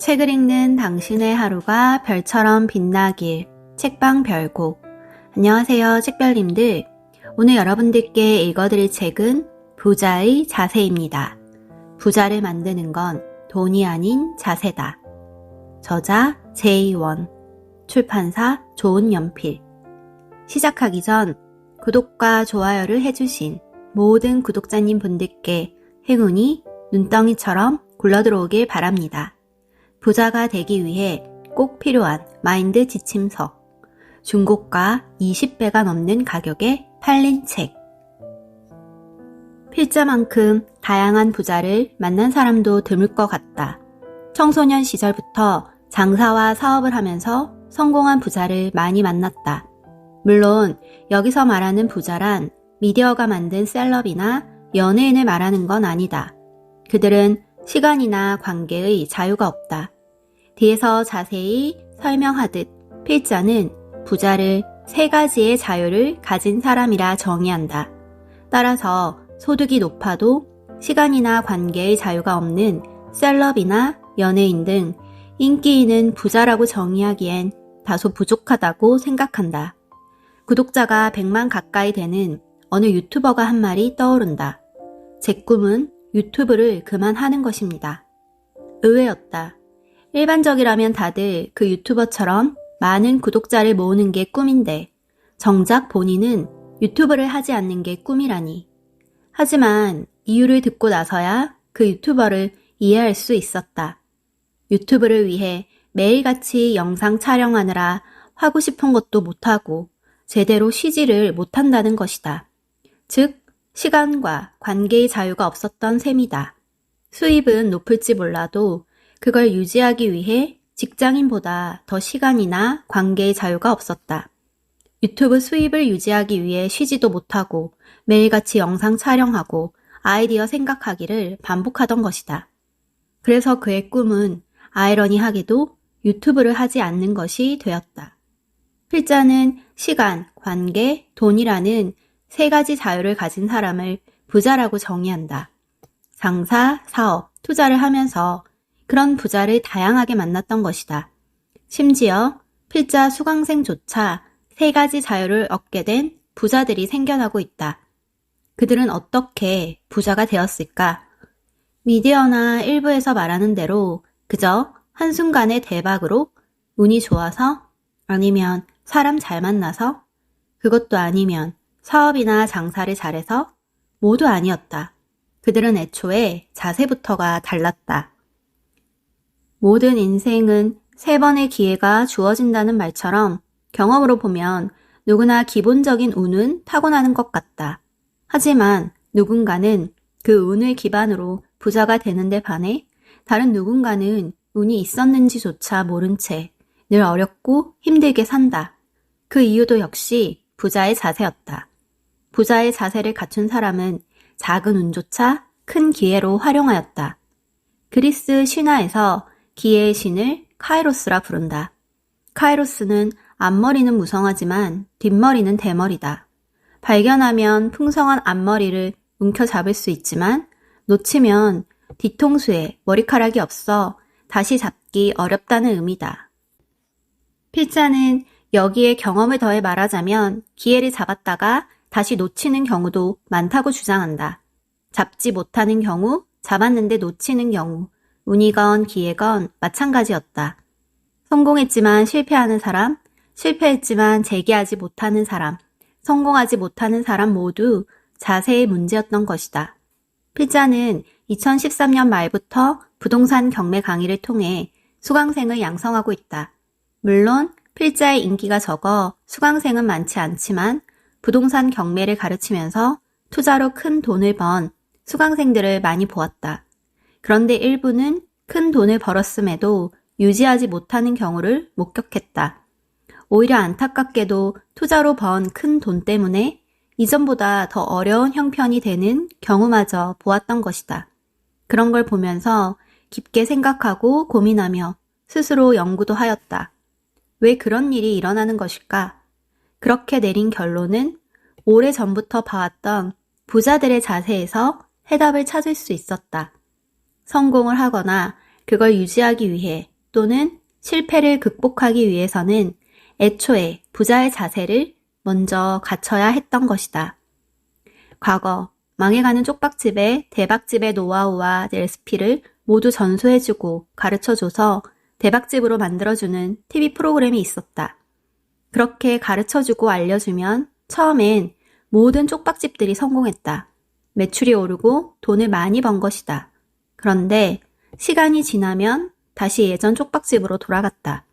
책을 읽는 당신의 하루가 별처럼 빛나길. 책방 별곡. 안녕하세요, 책별님들. 오늘 여러분들께 읽어드릴 책은 부자의 자세입니다. 부자를 만드는 건 돈이 아닌 자세다. 저자 제이원. 출판사 좋은연필. 시작하기 전 구독과 좋아요를 해주신 모든 구독자님 분들께 행운이 눈덩이처럼 굴러들어오길 바랍니다. 부자가 되기 위해 꼭 필요한 마인드 지침서. 중고가 20배가 넘는 가격에 팔린 책. 필자만큼 다양한 부자를 만난 사람도 드물 것 같다. 청소년 시절부터 장사와 사업을 하면서 성공한 부자를 많이 만났다. 물론 여기서 말하는 부자란 미디어가 만든 셀럽이나 연예인을 말하는 건 아니다. 그들은 시간이나 관계의 자유가 없다. 뒤에서 자세히 설명하듯 필자는 부자를 3가지의 자유를 가진 사람이라 정의한다. 따라서 소득이 높아도 시간이나 관계의 자유가 없는 셀럽이나 연예인 등 인기 있는 부자라고 정의하기엔 다소 부족하다고 생각한다. 구독자가 100만 가까이 되는 어느 유튜버가 한 말이 떠오른다. 제 꿈은 유튜브를 그만하는 것입니다. 의외였다. 일반적이라면 다들 그 유튜버처럼 많은 구독자를 모으는 게 꿈인데 정작 본인은 유튜브를 하지 않는 게 꿈이라니. 하지만 이유를 듣고 나서야 그 유튜버를 이해할 수 있었다. 유튜브를 위해 매일같이 영상 촬영하느라 하고 싶은 것도 못하고 제대로 쉬지를 못한다는 것이다. 즉, 시간과 관계의 자유가 없었던 셈이다. 수입은 높을지 몰라도 그걸 유지하기 위해 직장인보다 더 시간이나 관계의 자유가 없었다. 유튜브 수입을 유지하기 위해 쉬지도 못하고 매일같이 영상 촬영하고 아이디어 생각하기를 반복하던 것이다. 그래서 그의 꿈은 아이러니하게도 유튜브를 하지 않는 것이 되었다. 필자는 시간, 관계, 돈이라는 3가지 자유를 가진 사람을 부자라고 정의한다. 장사, 사업, 투자를 하면서 그런 부자를 다양하게 만났던 것이다. 심지어 필자 수강생조차 3가지 자유를 얻게 된 부자들이 생겨나고 있다. 그들은 어떻게 부자가 되었을까? 미디어나 일부에서 말하는 대로 그저 한순간의 대박으로 운이 좋아서 아니면 사람 잘 만나서 그것도 아니면 사업이나 장사를 잘해서 모두 아니었다. 그들은 애초에 자세부터가 달랐다. 모든 인생은 3번의 기회가 주어진다는 말처럼 경험으로 보면 누구나 기본적인 운은 타고나는 것 같다. 하지만 누군가는 그 운을 기반으로 부자가 되는데 반해 다른 누군가는 운이 있었는지조차 모른 채 늘 어렵고 힘들게 산다. 그 이유도 역시 부자의 자세였다. 부자의 자세를 갖춘 사람은 작은 운조차 큰 기회로 활용하였다. 그리스 신화에서 기회의 신을 카이로스라 부른다. 카이로스는 앞머리는 무성하지만 뒷머리는 대머리다. 발견하면 풍성한 앞머리를 움켜잡을 수 있지만 놓치면 뒤통수에 머리카락이 없어 다시 잡기 어렵다는 의미다. 필자는 여기에 경험을 더해 말하자면 기회를 잡았다가 다시 놓치는 경우도 많다고 주장한다. 잡지 못하는 경우, 잡았는데 놓치는 경우, 운이건 기회건 마찬가지였다. 성공했지만 실패하는 사람, 실패했지만 재기하지 못하는 사람, 성공하지 못하는 사람 모두 자세의 문제였던 것이다. 필자는 2013년 말부터 부동산 경매 강의를 통해 수강생을 양성하고 있다. 물론 필자의 인기가 적어 수강생은 많지 않지만 부동산 경매를 가르치면서 투자로 큰 돈을 번 수강생들을 많이 보았다. 그런데 일부는 큰 돈을 벌었음에도 유지하지 못하는 경우를 목격했다. 오히려 안타깝게도 투자로 번 큰 돈 때문에 이전보다 더 어려운 형편이 되는 경우마저 보았던 것이다. 그런 걸 보면서 깊게 생각하고 고민하며 스스로 연구도 하였다. 왜 그런 일이 일어나는 것일까? 그렇게 내린 결론은 오래전부터 봐왔던 부자들의 자세에서 해답을 찾을 수 있었다. 성공을 하거나 그걸 유지하기 위해 또는 실패를 극복하기 위해서는 애초에 부자의 자세를 먼저 갖춰야 했던 것이다. 과거 망해가는 쪽박집의 대박집의 노하우와 레시피를 모두 전수해주고 가르쳐줘서 대박집으로 만들어주는 TV 프로그램이 있었다. 그렇게 가르쳐주고 알려주면 처음엔 모든 쪽박집들이 성공했다. 매출이 오르고 돈을 많이 번 것이다. 그런데 시간이 지나면 다시 예전 쪽박집으로 돌아갔다.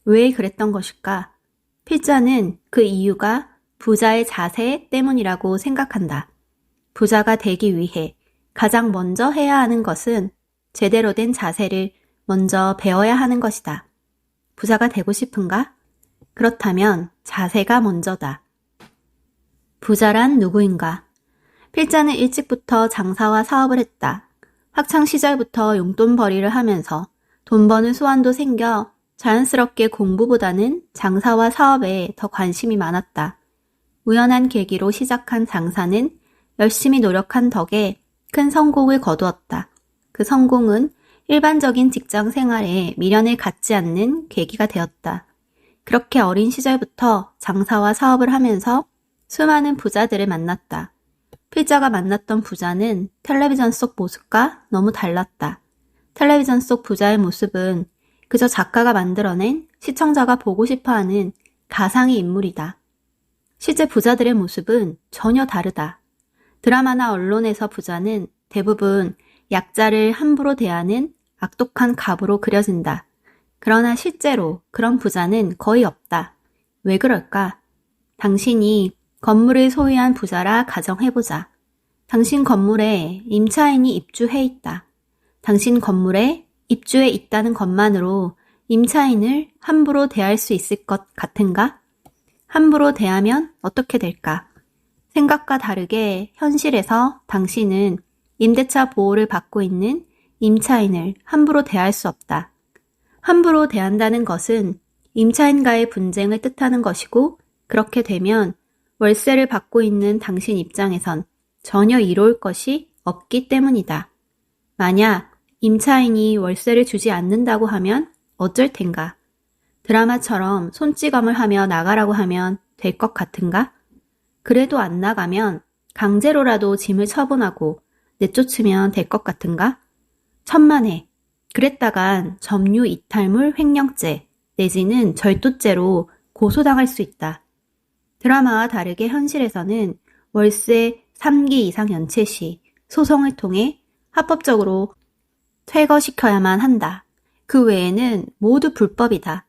왜 그랬던 것일까? 필자는 그 이유가 부자의 자세 때문이라고 생각한다. 부자가 되기 위해 가장 먼저 해야 하는 것은 제대로 된 자세를 먼저 배워야 하는 것이다. 부자가 되고 싶은가? 그렇다면 자세가 먼저다. 부자란 누구인가? 필자는 일찍부터 장사와 사업을 했다. 학창 시절부터 용돈벌이를 하면서 돈 버는 수완도 생겨 자연스럽게 공부보다는 장사와 사업에 더 관심이 많았다. 우연한 계기로 시작한 장사는 열심히 노력한 덕에 큰 성공을 거두었다. 그 성공은 일반적인 직장 생활에 미련을 갖지 않는 계기가 되었다. 그렇게 어린 시절부터 장사와 사업을 하면서 수많은 부자들을 만났다. 필자가 만났던 부자는 텔레비전 속 모습과 너무 달랐다. 텔레비전 속 부자의 모습은 그저 작가가 만들어낸 시청자가 보고 싶어하는 가상의 인물이다. 실제 부자들의 모습은 전혀 다르다. 드라마나 언론에서 부자는 대부분 약자를 함부로 대하는 악독한 갑으로 그려진다. 그러나 실제로 그런 부자는 거의 없다. 왜 그럴까? 당신이 건물을 소유한 부자라 가정해보자. 당신 건물에 임차인이 입주해 있다. 당신 건물에 입주해 있다는 것만으로 임차인을 함부로 대할 수 있을 것 같은가? 함부로 대하면 어떻게 될까? 생각과 다르게 현실에서 당신은 임대차 보호를 받고 있는 임차인을 함부로 대할 수 없다. 함부로 대한다는 것은 임차인과의 분쟁을 뜻하는 것이고 그렇게 되면 월세를 받고 있는 당신 입장에선 전혀 이로울 것이 없기 때문이다. 만약 임차인이 월세를 주지 않는다고 하면 어쩔 텐가? 드라마처럼 손찌검을 하며 나가라고 하면 될 것 같은가? 그래도 안 나가면 강제로라도 짐을 처분하고 내쫓으면 될 것 같은가? 천만에 그랬다간 점유 이탈물 횡령죄 내지는 절도죄로 고소당할 수 있다. 드라마와 다르게 현실에서는 월세 3기 이상 연체 시 소송을 통해 합법적으로 퇴거시켜야만 한다. 그 외에는 모두 불법이다.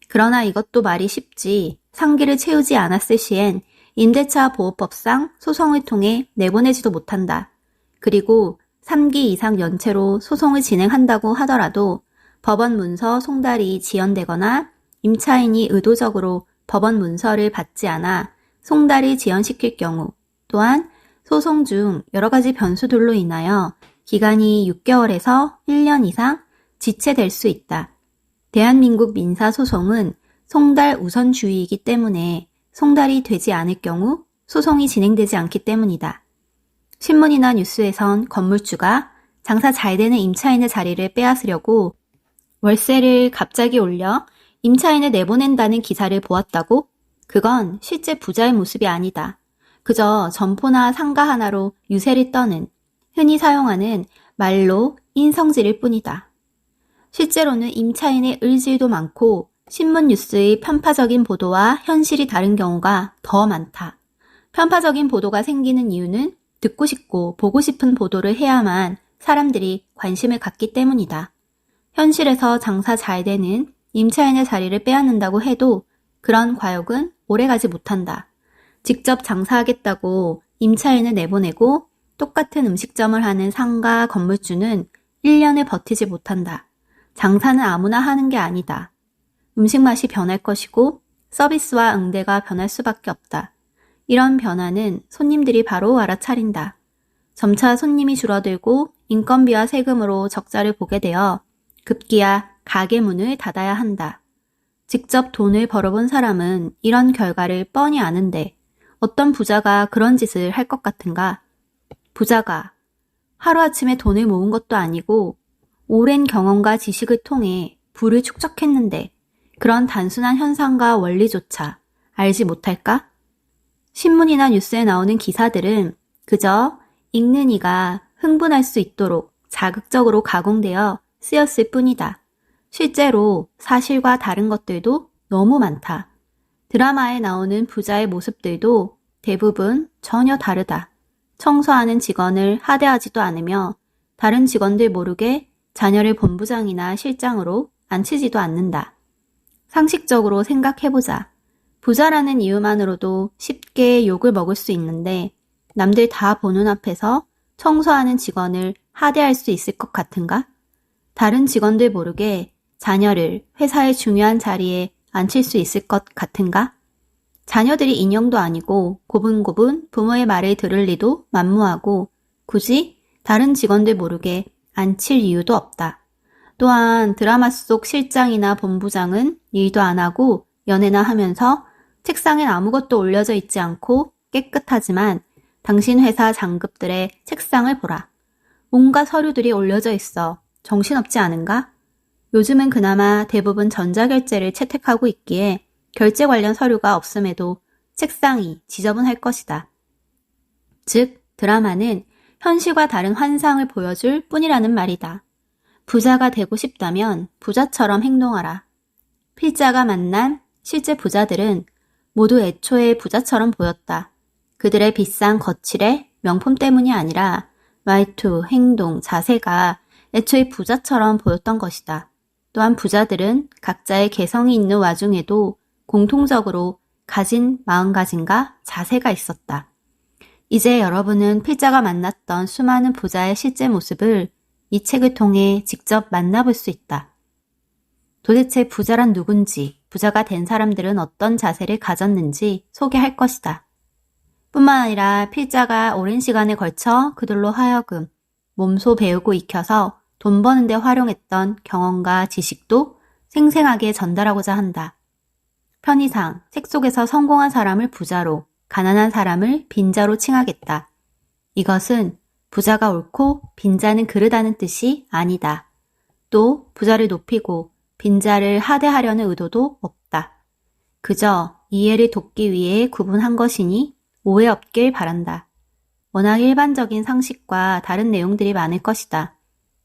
그러나 이것도 말이 쉽지 3기를 채우지 않았을 시엔 임대차 보호법상 소송을 통해 내보내지도 못한다. 그리고 3기 이상 연체로 소송을 진행한다고 하더라도 법원 문서 송달이 지연되거나 임차인이 의도적으로 법원 문서를 받지 않아 송달이 지연시킬 경우 또한 소송 중 여러 가지 변수들로 인하여 기간이 6개월에서 1년 이상 지체될 수 있다. 대한민국 민사소송은 송달 우선주의이기 때문에 송달이 되지 않을 경우 소송이 진행되지 않기 때문이다. 신문이나 뉴스에선 건물주가 장사 잘 되는 임차인의 자리를 빼앗으려고 월세를 갑자기 올려 임차인을 내보낸다는 기사를 보았다고? 그건 실제 부자의 모습이 아니다. 그저 점포나 상가 하나로 유세를 떠는 흔히 사용하는 말로 인성질일 뿐이다. 실제로는 임차인의 을질도 많고 신문 뉴스의 편파적인 보도와 현실이 다른 경우가 더 많다. 편파적인 보도가 생기는 이유는 듣고 싶고 보고 싶은 보도를 해야만 사람들이 관심을 갖기 때문이다. 현실에서 장사 잘 되는 임차인의 자리를 빼앗는다고 해도 그런 과욕은 오래가지 못한다. 직접 장사하겠다고 임차인을 내보내고 똑같은 음식점을 하는 상가 건물주는 1년을 버티지 못한다. 장사는 아무나 하는 게 아니다. 음식 맛이 변할 것이고 서비스와 응대가 변할 수밖에 없다. 이런 변화는 손님들이 바로 알아차린다. 점차 손님이 줄어들고 인건비와 세금으로 적자를 보게 되어 급기야 가게 문을 닫아야 한다. 직접 돈을 벌어본 사람은 이런 결과를 뻔히 아는데 어떤 부자가 그런 짓을 할 것 같은가? 부자가 하루아침에 돈을 모은 것도 아니고 오랜 경험과 지식을 통해 부를 축적했는데 그런 단순한 현상과 원리조차 알지 못할까? 신문이나 뉴스에 나오는 기사들은 그저 읽는 이가 흥분할 수 있도록 자극적으로 가공되어 쓰였을 뿐이다. 실제로 사실과 다른 것들도 너무 많다. 드라마에 나오는 부자의 모습들도 대부분 전혀 다르다. 청소하는 직원을 하대하지도 않으며 다른 직원들 모르게 자녀를 본부장이나 실장으로 앉히지도 않는다. 상식적으로 생각해보자. 부자라는 이유만으로도 쉽게 욕을 먹을 수 있는데 남들 다 보는 앞에서 청소하는 직원을 하대할 수 있을 것 같은가? 다른 직원들 모르게 자녀를 회사의 중요한 자리에 앉힐 수 있을 것 같은가? 자녀들이 인형도 아니고 고분고분 부모의 말을 들을 리도 만무하고 굳이 다른 직원들 모르게 앉힐 이유도 없다. 또한 드라마 속 실장이나 본부장은 일도 안 하고 연애나 하면서 책상엔 아무것도 올려져 있지 않고 깨끗하지만 당신 회사 장급들의 책상을 보라. 온갖 서류들이 올려져 있어. 정신없지 않은가? 요즘은 그나마 대부분 전자결제를 채택하고 있기에 결제 관련 서류가 없음에도 책상이 지저분할 것이다. 즉, 드라마는 현실과 다른 환상을 보여줄 뿐이라는 말이다. 부자가 되고 싶다면 부자처럼 행동하라. 필자가 만난 실제 부자들은 모두 애초에 부자처럼 보였다. 그들의 비싼 거칠의 명품 때문이 아니라 말투, 행동, 자세가 애초에 부자처럼 보였던 것이다. 또한 부자들은 각자의 개성이 있는 와중에도 공통적으로 가진 마음가짐과 자세가 있었다. 이제 여러분은 필자가 만났던 수많은 부자의 실제 모습을 이 책을 통해 직접 만나볼 수 있다. 도대체 부자란 누군지, 부자가 된 사람들은 어떤 자세를 가졌는지 소개할 것이다. 뿐만 아니라 필자가 오랜 시간에 걸쳐 그들로 하여금 몸소 배우고 익혀서 돈 버는 데 활용했던 경험과 지식도 생생하게 전달하고자 한다. 편의상 책 속에서 성공한 사람을 부자로, 가난한 사람을 빈자로 칭하겠다. 이것은 부자가 옳고 빈자는 그르다는 뜻이 아니다. 또 부자를 높이고 빈자를 하대하려는 의도도 없다. 그저 이해를 돕기 위해 구분한 것이니 오해 없길 바란다. 워낙 일반적인 상식과 다른 내용들이 많을 것이다.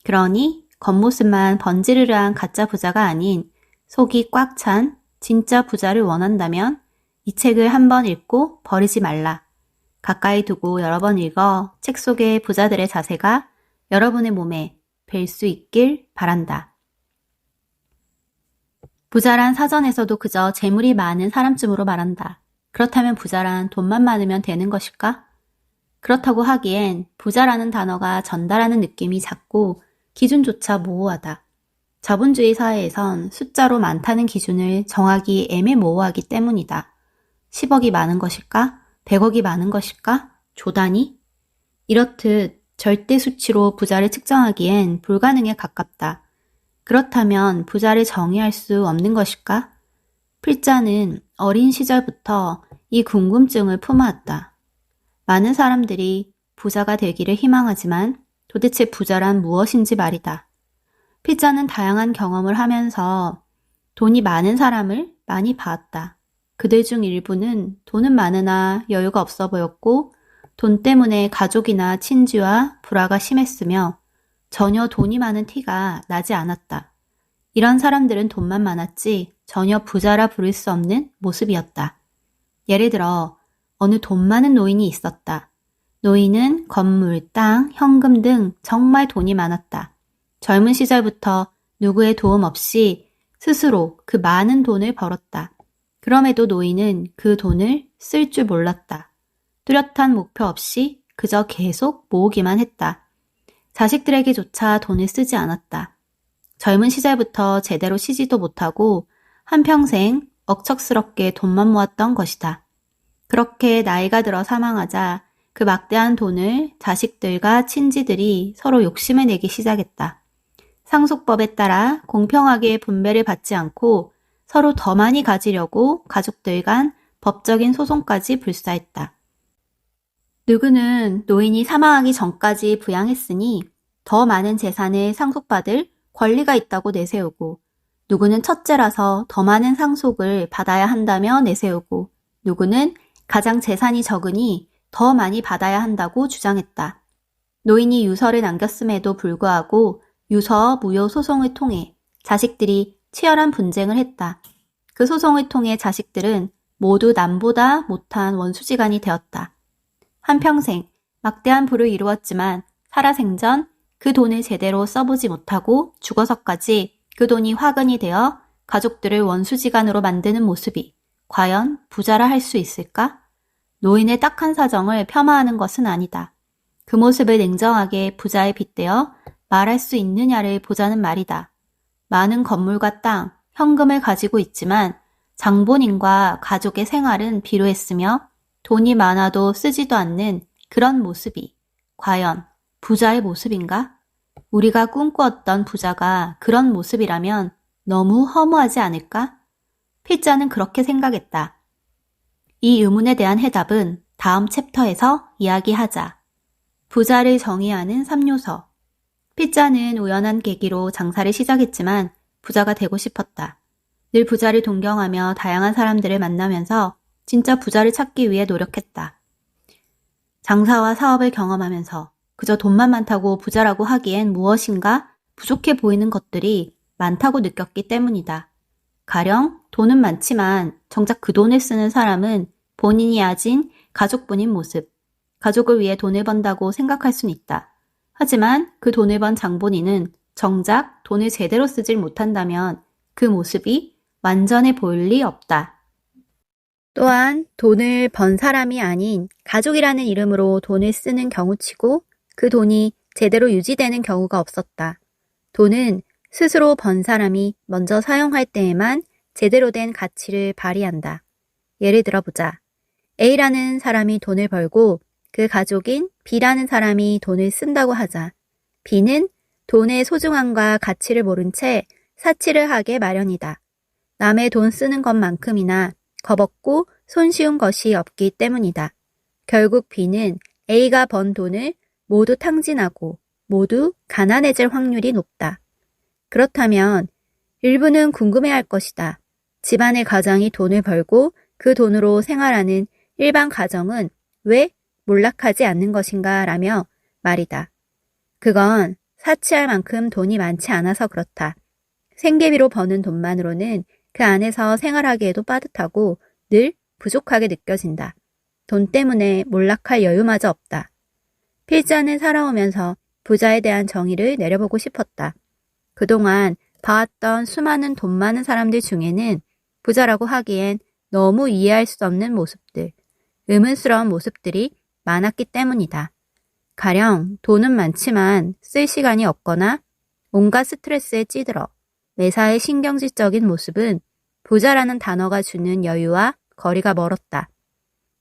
그러니 겉모습만 번지르르한 가짜 부자가 아닌 속이 꽉 찬 진짜 부자를 원한다면 이 책을 한 번 읽고 버리지 말라. 가까이 두고 여러 번 읽어 책 속의 부자들의 자세가 여러분의 몸에 뵐 수 있길 바란다. 부자란 사전에서도 그저 재물이 많은 사람쯤으로 말한다. 그렇다면 부자란 돈만 많으면 되는 것일까? 그렇다고 하기엔 부자라는 단어가 전달하는 느낌이 작고 기준조차 모호하다. 자본주의 사회에선 숫자로 많다는 기준을 정하기 애매모호하기 때문이다. 10억이 많은 것일까? 100억이 많은 것일까? 조단위? 이렇듯 절대 수치로 부자를 측정하기엔 불가능에 가깝다. 그렇다면 부자를 정의할 수 없는 것일까? 필자는 어린 시절부터 이 궁금증을 품어왔다. 많은 사람들이 부자가 되기를 희망하지만 도대체 부자란 무엇인지 말이다. 필자는 다양한 경험을 하면서 돈이 많은 사람을 많이 봐왔다. 그들 중 일부는 돈은 많으나 여유가 없어 보였고 돈 때문에 가족이나 친지와 불화가 심했으며 전혀 돈이 많은 티가 나지 않았다. 이런 사람들은 돈만 많았지 전혀 부자라 부를 수 없는 모습이었다. 예를 들어 어느 돈 많은 노인이 있었다. 노인은 건물, 땅, 현금 등 정말 돈이 많았다. 젊은 시절부터 누구의 도움 없이 스스로 그 많은 돈을 벌었다. 그럼에도 노인은 그 돈을 쓸 줄 몰랐다. 뚜렷한 목표 없이 그저 계속 모으기만 했다. 자식들에게조차 돈을 쓰지 않았다. 젊은 시절부터 제대로 쉬지도 못하고 한평생 억척스럽게 돈만 모았던 것이다. 그렇게 나이가 들어 사망하자 그 막대한 돈을 자식들과 친지들이 서로 욕심을 내기 시작했다. 상속법에 따라 공평하게 분배를 받지 않고 서로 더 많이 가지려고 가족들 간 법적인 소송까지 불사했다. 누구는 노인이 사망하기 전까지 부양했으니 더 많은 재산을 상속받을 권리가 있다고 내세우고 누구는 첫째라서 더 많은 상속을 받아야 한다며 내세우고 누구는 가장 재산이 적으니 더 많이 받아야 한다고 주장했다. 노인이 유서를 남겼음에도 불구하고 유서 무효 소송을 통해 자식들이 치열한 분쟁을 했다. 그 소송을 통해 자식들은 모두 남보다 못한 원수지간이 되었다. 한평생 막대한 부를 이루었지만 살아생전 그 돈을 제대로 써보지 못하고 죽어서까지 그 돈이 화근이 되어 가족들을 원수지간으로 만드는 모습이 과연 부자라 할 수 있을까? 노인의 딱한 사정을 폄하하는 것은 아니다. 그 모습을 냉정하게 부자에 빗대어 말할 수 있느냐를 보자는 말이다. 많은 건물과 땅, 현금을 가지고 있지만 장본인과 가족의 생활은 비루했으며 돈이 많아도 쓰지도 않는 그런 모습이 과연 부자의 모습인가? 우리가 꿈꾸었던 부자가 그런 모습이라면 너무 허무하지 않을까? 필자는 그렇게 생각했다. 이 의문에 대한 해답은 다음 챕터에서 이야기하자. 부자를 정의하는 3요소. 필자는 우연한 계기로 장사를 시작했지만 부자가 되고 싶었다. 늘 부자를 동경하며 다양한 사람들을 만나면서 진짜 부자를 찾기 위해 노력했다. 장사와 사업을 경험하면서 그저 돈만 많다고 부자라고 하기엔 무엇인가 부족해 보이는 것들이 많다고 느꼈기 때문이다. 가령 돈은 많지만 정작 그 돈을 쓰는 사람은 본인이 아진 가족분인 모습, 가족을 위해 돈을 번다고 생각할 순 있다. 하지만 그 돈을 번 장본인은 정작 돈을 제대로 쓰질 못한다면 그 모습이 완전해 보일 리 없다. 또한 돈을 번 사람이 아닌 가족이라는 이름으로 돈을 쓰는 경우치고 그 돈이 제대로 유지되는 경우가 없었다. 돈은 스스로 번 사람이 먼저 사용할 때에만 제대로 된 가치를 발휘한다. 예를 들어보자. A라는 사람이 돈을 벌고 그 가족인 B라는 사람이 돈을 쓴다고 하자. B는 돈의 소중함과 가치를 모른 채 사치를 하게 마련이다. 남의 돈 쓰는 것만큼이나 겁없고 손쉬운 것이 없기 때문이다. 결국 B는 A가 번 돈을 모두 탕진하고 모두 가난해질 확률이 높다. 그렇다면 일부는 궁금해할 것이다. 집안의 가장이 돈을 벌고 그 돈으로 생활하는 일반 가정은 왜 몰락하지 않는 것인가 라며 말이다. 그건 사치할 만큼 돈이 많지 않아서 그렇다. 생계비로 버는 돈만으로는 그 안에서 생활하기에도 빠듯하고 늘 부족하게 느껴진다. 돈 때문에 몰락할 여유마저 없다. 필자는 살아오면서 부자에 대한 정의를 내려보고 싶었다. 그동안 봐왔던 수많은 돈 많은 사람들 중에는 부자라고 하기엔 너무 이해할 수 없는 모습들, 의문스러운 모습들이 많았기 때문이다. 가령 돈은 많지만 쓸 시간이 없거나 온갖 스트레스에 찌들어 매사에 신경질적인 모습은 부자라는 단어가 주는 여유와 거리가 멀었다.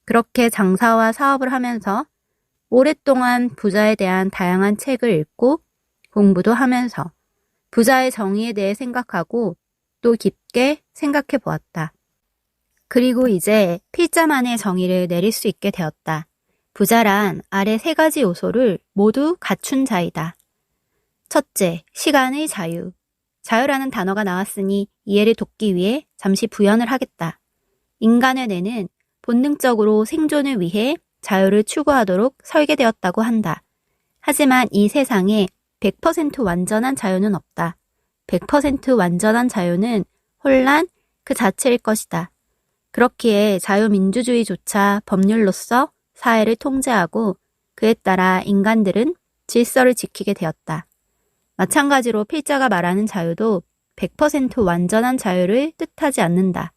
그렇게 장사와 사업을 하면서 오랫동안 부자에 대한 다양한 책을 읽고 공부도 하면서 부자의 정의에 대해 생각하고 또 깊게 생각해 보았다. 그리고 이제 필자만의 정의를 내릴 수 있게 되었다. 부자란 아래 3가지 요소를 모두 갖춘 자이다. 첫째, 시간의 자유. 자유라는 단어가 나왔으니 이해를 돕기 위해 잠시 부연을 하겠다. 인간의 뇌는 본능적으로 생존을 위해 자유를 추구하도록 설계되었다고 한다. 하지만 이 세상에 100% 완전한 자유는 없다. 100% 완전한 자유는 혼란 그 자체일 것이다. 그렇기에 자유민주주의조차 법률로서 사회를 통제하고 그에 따라 인간들은 질서를 지키게 되었다. 마찬가지로 필자가 말하는 자유도 100% 완전한 자유를 뜻하지 않는다.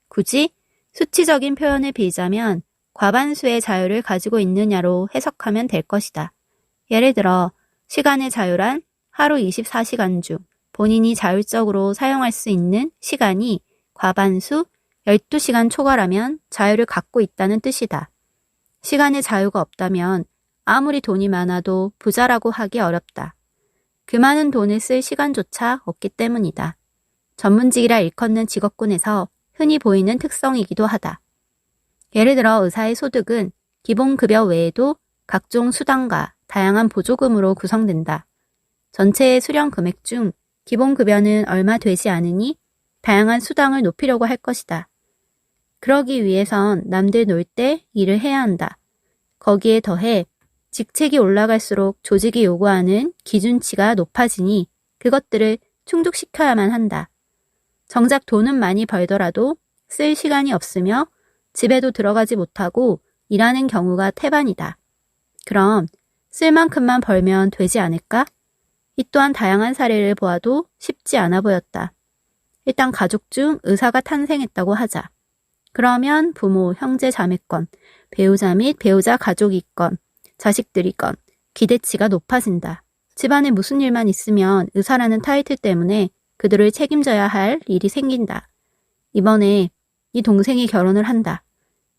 굳이 수치적인 표현을 빌자면 과반수의 자유를 가지고 있느냐로 해석하면 될 것이다. 예를 들어 시간의 자유란 하루 24시간 중 본인이 자율적으로 사용할 수 있는 시간이 과반수 12시간 초과라면 자유를 갖고 있다는 뜻이다. 시간의 자유가 없다면 아무리 돈이 많아도 부자라고 하기 어렵다. 그 많은 돈을 쓸 시간조차 없기 때문이다. 전문직이라 일컫는 직업군에서 흔히 보이는 특성이기도 하다. 예를 들어 의사의 소득은 기본급여 외에도 각종 수당과 다양한 보조금으로 구성된다. 전체의 수령 금액 중 기본급여는 얼마 되지 않으니 다양한 수당을 높이려고 할 것이다. 그러기 위해선 남들 놀 때 일을 해야 한다. 거기에 더해 직책이 올라갈수록 조직이 요구하는 기준치가 높아지니 그것들을 충족시켜야만 한다. 정작 돈은 많이 벌더라도 쓸 시간이 없으며 집에도 들어가지 못하고 일하는 경우가 태반이다. 그럼 쓸 만큼만 벌면 되지 않을까? 이 또한 다양한 사례를 보아도 쉽지 않아 보였다. 일단 가족 중 의사가 탄생했다고 하자. 그러면 부모, 형제, 자매권, 배우자 및 배우자 가족이건, 자식들이건 기대치가 높아진다. 집안에 무슨 일만 있으면 의사라는 타이틀 때문에 그들을 책임져야 할 일이 생긴다. 이번에 네 동생이 결혼을 한다.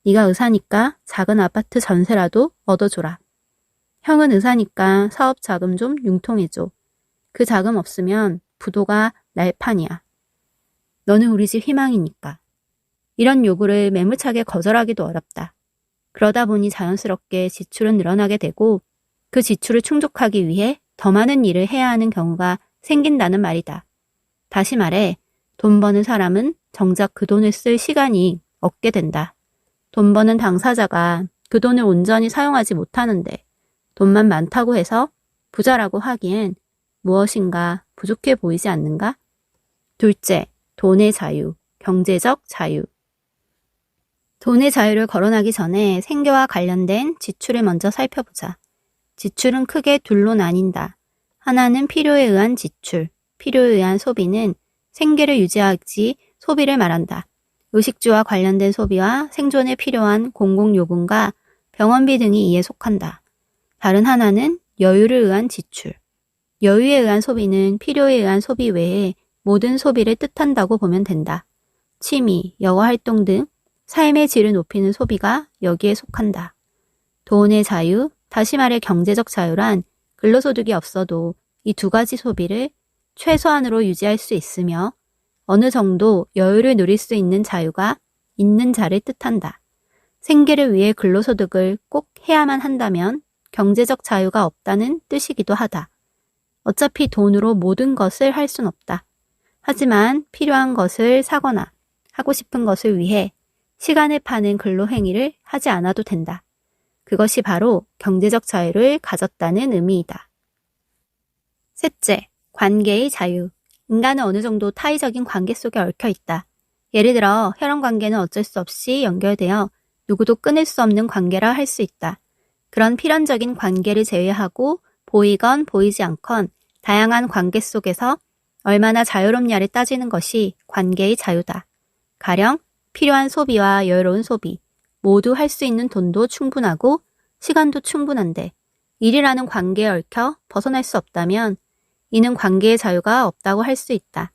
네가 의사니까 작은 아파트 전세라도 얻어줘라. 형은 의사니까 사업 자금 좀 융통해줘. 그 자금 없으면 부도가 날 판이야. 너는 우리 집 희망이니까. 이런 요구를 매무차게 거절하기도 어렵다. 그러다 보니 자연스럽게 지출은 늘어나게 되고 그 지출을 충족하기 위해 더 많은 일을 해야 하는 경우가 생긴다는 말이다. 다시 말해 돈 버는 사람은 정작 그 돈을 쓸 시간이 없게 된다. 돈 버는 당사자가 그 돈을 온전히 사용하지 못하는데 돈만 많다고 해서 부자라고 하기엔 무엇인가 부족해 보이지 않는가? 둘째, 돈의 자유, 경제적 자유. 돈의 자유를 거론하기 전에 생계와 관련된 지출을 먼저 살펴보자. 지출은 크게 둘로 나뉜다. 하나는 필요에 의한 지출, 필요에 의한 소비는 생계를 유지하기 소비를 말한다. 의식주와 관련된 소비와 생존에 필요한 공공요금과 병원비 등이 이에 속한다. 다른 하나는 여유를 의한 지출. 여유에 의한 소비는 필요에 의한 소비 외에 모든 소비를 뜻한다고 보면 된다. 취미, 여가 활동 등 삶의 질을 높이는 소비가 여기에 속한다. 돈의 자유, 다시 말해 경제적 자유란 근로소득이 없어도 이 두 가지 소비를 최소한으로 유지할 수 있으며 어느 정도 여유를 누릴 수 있는 자유가 있는 자를 뜻한다. 생계를 위해 근로소득을 꼭 해야만 한다면 경제적 자유가 없다는 뜻이기도 하다. 어차피 돈으로 모든 것을 할 순 없다. 하지만 필요한 것을 사거나 하고 싶은 것을 위해 시간을 파는 근로행위를 하지 않아도 된다. 그것이 바로 경제적 자유를 가졌다는 의미이다. 셋째, 관계의 자유. 인간은 어느 정도 타의적인 관계 속에 얽혀 있다. 예를 들어 혈연관계는 어쩔 수 없이 연결되어 누구도 끊을 수 없는 관계라 할 수 있다. 그런 필연적인 관계를 제외하고 보이건 보이지 않건 다양한 관계 속에서 얼마나 자유롭냐를 따지는 것이 관계의 자유다. 가령 필요한 소비와 여유로운 소비, 모두 할 수 있는 돈도 충분하고 시간도 충분한데 일이라는 관계에 얽혀 벗어날 수 없다면 이는 관계의 자유가 없다고 할 수 있다.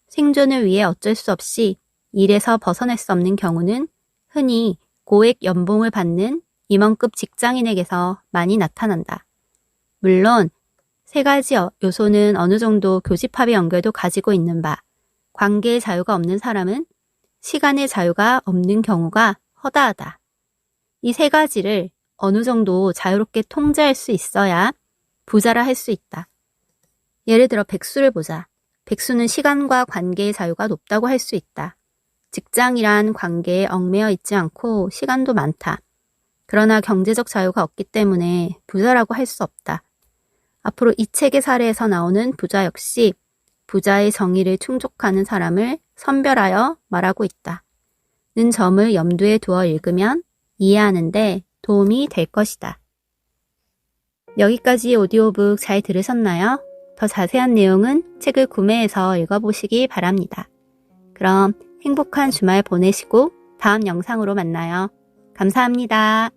생존을 위해 어쩔 수 없이 일에서 벗어날 수 없는 경우는 흔히 고액 연봉을 받는 임원급 직장인에게서 많이 나타난다. 물론 세 가지 요소는 어느 정도 교집합의 연결도 가지고 있는 바, 관계의 자유가 없는 사람은 시간의 자유가 없는 경우가 허다하다. 이 세 가지를 어느 정도 자유롭게 통제할 수 있어야 부자라 할 수 있다. 예를 들어 백수를 보자. 백수는 시간과 관계의 자유가 높다고 할 수 있다. 직장이란 관계에 얽매여 있지 않고 시간도 많다. 그러나 경제적 자유가 없기 때문에 부자라고 할 수 없다. 앞으로 이 책의 사례에서 나오는 부자 역시 부자의 정의를 충족하는 사람을 선별하여 말하고 있다. 는 점을 염두에 두어 읽으면 이해하는 데 도움이 될 것이다. 여기까지 오디오북 잘 들으셨나요? 더 자세한 내용은 책을 구매해서 읽어보시기 바랍니다. 그럼 행복한 주말 보내시고 다음 영상으로 만나요. 감사합니다.